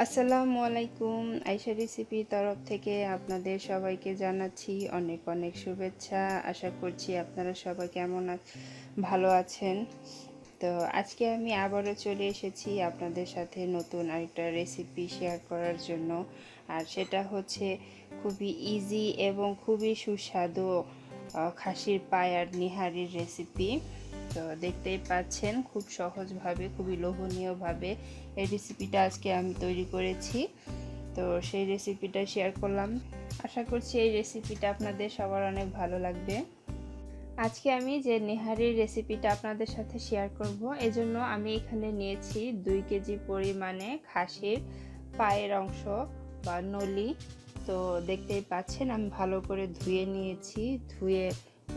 আসসালামু আলাইকুম। আয়েশা রেসিপি তরফ থেকে আপনাদের সবাইকে জানাচ্ছি অনেক অনেক শুভেচ্ছা। আশা করছি আপনারা সবাই ভালো আছেন। তো আজকে আমি আবারও চলে এসেছি আপনাদের সাথে নতুন আরেকটা রেসিপি শেয়ার করার জন্য। আর সেটা হচ্ছে খুবই ইজি এবং খুবই সুস্বাদু খাসির পায়ার নিহারির রেসিপি। তো দেখতেই পাচ্ছেন খুব সহজভাবে, খুবই লোভনীয়ভাবে এই রেসিপিটা আজকে আমি তৈরি করেছি। তো সেই রেসিপিটা শেয়ার করলাম। আশা করছি এই রেসিপিটা আপনাদের সবার অনেক ভালো লাগবে। আজকে আমি যে নেহারির রেসিপিটা আপনাদের সাথে শেয়ার করব, এজন্য আমি এখানে নিয়েছি 2 কেজি পরিমাণে খাসির পায়ের অংশ বা নলি। তো দেখতেই পাচ্ছেন আমি ভালো করে ধুয়ে নিয়েছি, ধুয়ে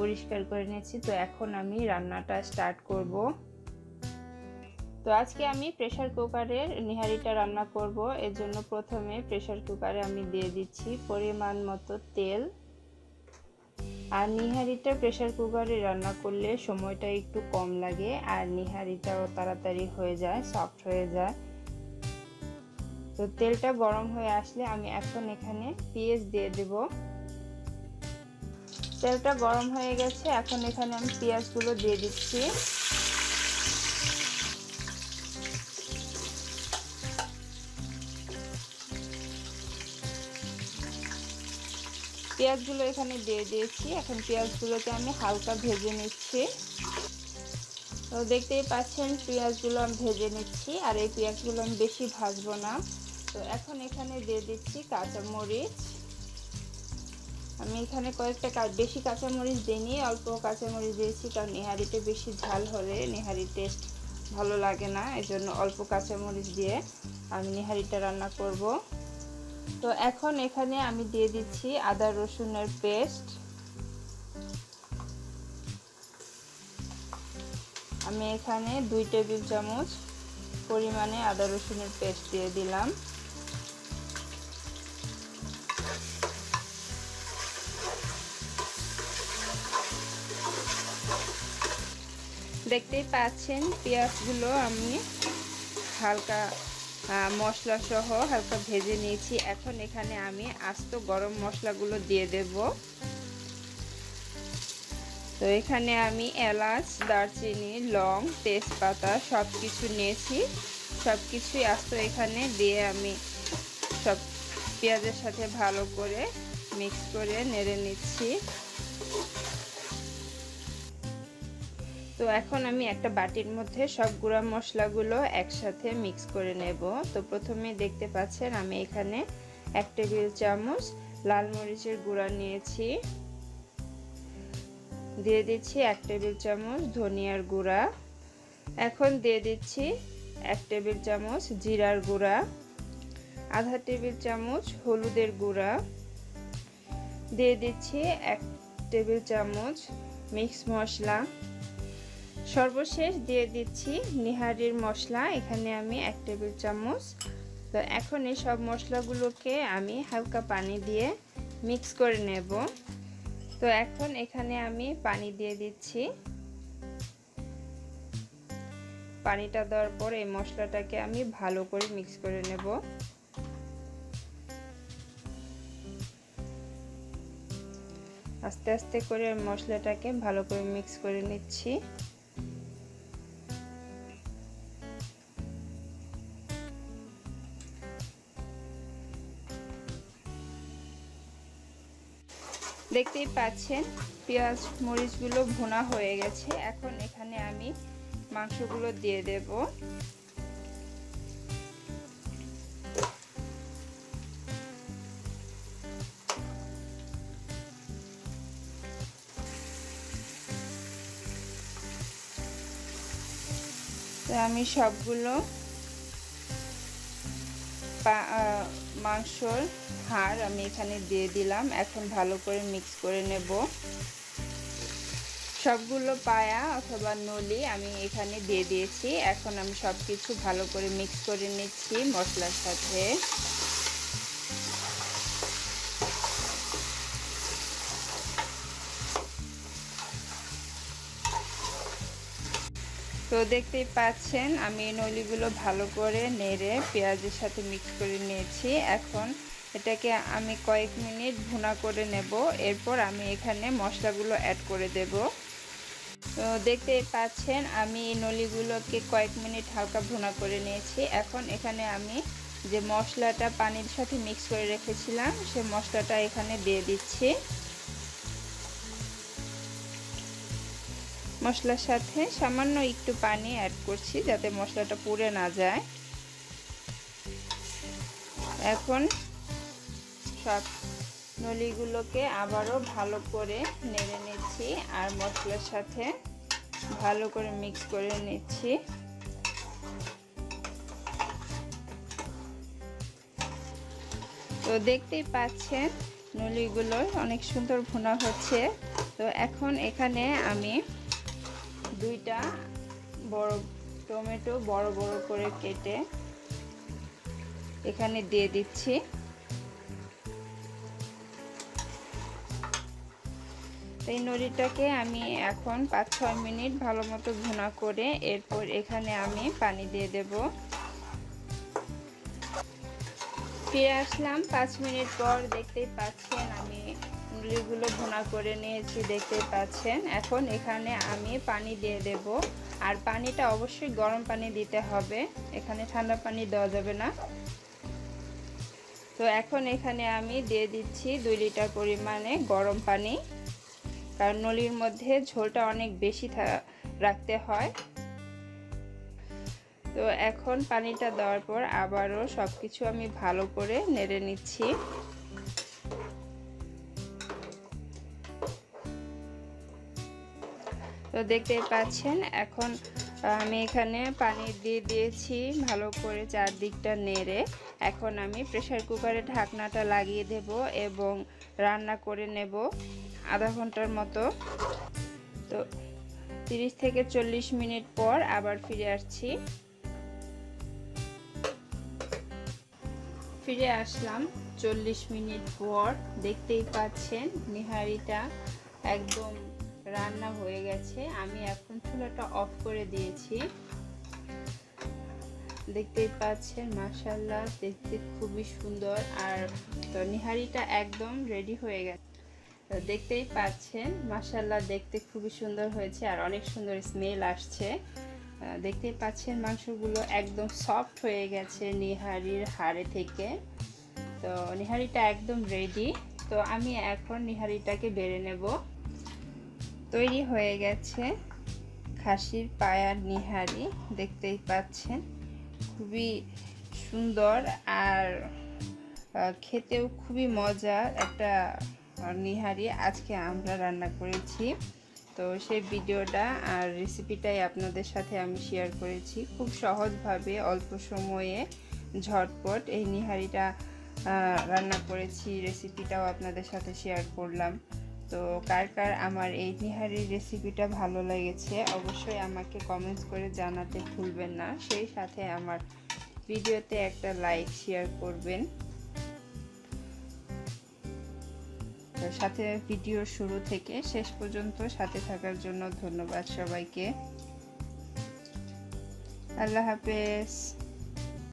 পরিষ্কার করে নিয়েছি। তো এখন আমি রান্নাটা স্টার্ট করব। তো আজকে আমি প্রেসার কুকারের নিহারিটা রান্না করব। এর জন্য প্রথমে প্রেসার কুকারে আমি দিয়ে দিচ্ছি পরিমাণ মতো তেল। আর নিহারিটা প্রেসার কুকারে রান্না করলে সময়টা একটু কম লাগে আর নিহারিটাও তাড়াতাড়ি হয়ে যায়, সফট হয়ে যায়। তো তেলটা গরম হয়ে আসলে আমি এখন এখানে পেঁয়াজ দিয়ে দেব। তেলটা গরম হয়ে গেছে, এখন এখানে আমি পেঁয়াজগুলো দিয়ে দিচ্ছি। পেঁয়াজগুলো এখানে দিয়ে দিয়েছি। এখন পেঁয়াজগুলোকে আমি হালকা ভেজে নিচ্ছি। তো দেখতেই পাচ্ছেন পেঁয়াজগুলো আমি ভেজে নিচ্ছি, আর এই পেঁয়াজগুলো আমি বেশি ভাজবো না। তো এখন এখানে দিয়ে দিচ্ছি কাঁচামরিচ। আমি এখানে কয়েকটা বেশি কাঁচামরিচ দিইনি, অল্প কাঁচামরিচ দিয়েছি, কারণ নেহারিতে বেশি ঝাল হলে নেহারির টেস্ট ভালো লাগে না। এজন্য অল্প কাঁচামরিচ দিয়ে আমি নেহারিটা রান্না করব। তো এখন এখানে আমি দিয়ে দিচ্ছি আদা রসুনের পেস্ট। আমি এখানে 2 টেবিল চামচ পরিমাণে আদা রসুনের পেস্ট দিয়ে দিলাম। দেখতেই পাচ্ছেন পেঁয়াজগুলো আমি হালকা মশলা সহ হালকা ভেজে নিয়েছি। এখন এখানে আমি আস্ত গরম মশলাগুলো দিয়ে দেব। তো এখানে আমি এলাচ, দারচিনি, লং, তেজপাতা সব কিছু নিয়েছি। সব কিছুই আস্ত এখানে দিয়ে আমি সব পেঁয়াজের সাথে ভালো করে মিক্স করে নেড়ে নিচ্ছি। তো এখন আমি একটা বাটির মধ্যে সব গুঁড়া মশলাগুলো একসাথে মিক্স করে নেব। তো প্রথমে দেখতে পাচ্ছেন আমি এখানে 1 টেবিল চামচ লাল মরিচের গুঁড়া নিয়েছি। দিয়ে দিচ্ছি 1 টেবিল চামচ ধনিয়ার গুঁড়া। এখন দিয়ে দিচ্ছি 1 টেবিল চামচ জিরার গুঁড়া, আধা টেবিল চামচ হলুদের গুঁড়া, দিয়ে দিচ্ছি 1 টেবিল চামচ মিক্স মশলা, সর্বশেষ দিয়ে দিচ্ছি নিহারির মশলা। এখানে আমি 1 টেবিল চামচ। তো এখন এই সব মশলাগুলোকে আমি হালকা পানি দিয়ে মিক্স করে নেব। তো এখন এখানে আমি পানি দিয়ে দিচ্ছি। পানিটা দেওয়ার পর এই মশলাটাকে আমি ভালো করে মিক্স করে নেব। আস্তে আস্তে করে মশলাটাকে ভালো করে মিক্স করে নিচ্ছি। দেখতেই পাচ্ছেন পেঁয়াজ মরিচগুলো ভুনা হয়ে গেছে। এখন এখানে আমি মাংসগুলো দিয়ে দেব। তো আমি সবগুলো মাংসর হাড় আমি এখানে দিয়ে দিলাম। এখন ভালো করে মিক্স করে নেব। সবগুলো পায়া অথবা নলি আমি এখানে দিয়ে দিয়েছি। এখন আমি সব কিছু ভালো করে মিক্স করে নিচ্ছি মশলার সাথে। তো দেখতেই পাচ্ছেন আমি নলিগুলো ভালো করে নেড়ে পেঁয়াজের সাথে মিক্স করে নিয়েছি। এখন এটাকে আমি কয়েক মিনিট ভুনা করে নেব, এরপর আমি এখানে মশলাগুলো অ্যাড করে দেব। তো দেখতেই পাচ্ছেন আমি নলিগুলোকে কয়েক মিনিট হালকা ভুনা করে নিয়েছি। এখন এখানে আমি যে মশলাটা পানির সাথে মিক্স করে রেখেছিলাম সে মশলাটা এখানে দিয়ে দিচ্ছি। মশলার সাথে সামান্য একটু পানি অ্যাড করছি যাতে মশলাটা পুড়ে না যায়। এখন সব নলিগুলোকে আবারও ভালো করে নেড়ে নিচ্ছি আর মশলার সাথে ভালো করে মিক্স করে নিচ্ছি। তো দেখতেই পাচ্ছেন নলিগুলো অনেক সুন্দর ভুনা হচ্ছে। তো এখন এখানে আমি 2টা বড় টমেটো বড় বড় করে কেটে এখানে দিয়ে দিচ্ছি। এই নলিটাকে আমি এখন 5-6 মিনিট ভালো মতো ভুনা করে এরপর এখানে আমি পানি দিয়ে দেব। ফিরে আসলাম 5 মিনিট পর। দেখতেই পাচ্ছেন আমি নলিগুলো ভুনা করে নিয়েছি, দেখতেই পাচ্ছেন। এখন এখানে আমি পানি দিয়ে দেব, আর পানিটা অবশ্যই গরম পানি দিতে হবে, এখানে ঠান্ডা পানি দেওয়া যাবে না। তো এখন এখানে আমি দিয়ে দিচ্ছি 2 লিটার পরিমাণে গরম পানি, কারণ নলির মধ্যে ঝোলটা অনেক বেশি রাখতে হয়। তো এখন পানিটা দেওয়ার পর আবারও সব কিছু আমি ভালো করে নেড়ে নিচ্ছি। তো দেখতেই পাচ্ছেন এখন আমি এখানে পানি দিয়ে দিয়েছি ভালো করে চারদিকটা নেড়ে। এখন আমি প্রেসার কুকারে ঢাকনাটা লাগিয়ে দেব এবং রান্না করে নেব আধা ঘন্টার মতো। তো 30 থেকে 40 মিনিট পর আবার ফিরে আসছি। ফিরে আসলাম 40 মিনিট পর। দেখতেই পাচ্ছেন নিহারিটা একদম রান্না হয়ে গেছে। আমি এখন চুলাটা অফ করে দিয়েছি। দেখতেই পাচ্ছেন মাশাআল্লাহ দেখতে খুবই সুন্দর, আর তো নিহারিটা একদম রেডি হয়ে গেছে। তো দেখতেই পাচ্ছেন মাশাআল্লাহ দেখতে খুবই সুন্দর হয়েছে আর অনেক সুন্দর স্মেল আসছে। দেখতেই পাচ্ছেন মাংসগুলো একদম সফট হয়ে গেছে নিহারির হাড়ে থেকে। তো নিহারিটা একদম রেডি। তো আমি এখন নিহারিটাকে বেড়ে নেব। তৈরি হয়ে গেছে খাসির পায়ার নিহারি, দেখতেই পাচ্ছেন খুবই সুন্দর আর খেতেও খুবই মজার একটা নিহারি আজকে আমরা রান্না করেছি। তো সেই ভিডিওটা আর রেসিপিটাই আপনাদের সাথে আমি শেয়ার করেছি। খুব সহজভাবে অল্প সময়ে ঝটপট এই নিহারিটা রান্না করেছি, রেসিপিটাও আপনাদের সাথে শেয়ার করলাম। তো কার কার আমার এই নিহারির রেসিপিটা ভালো লেগেছে অবশ্যই আমাকে কমেন্টস করে জানাতে ভুলবেন না। সেই সাথে আমার ভিডিওতে একটা লাইক শেয়ার করবেন। সাথে ভিডিও শুরু থেকে শেষ পর্যন্ত সাথে থাকার জন্য ধন্যবাদ সবাইকে। আল্লাহ হাফেজ।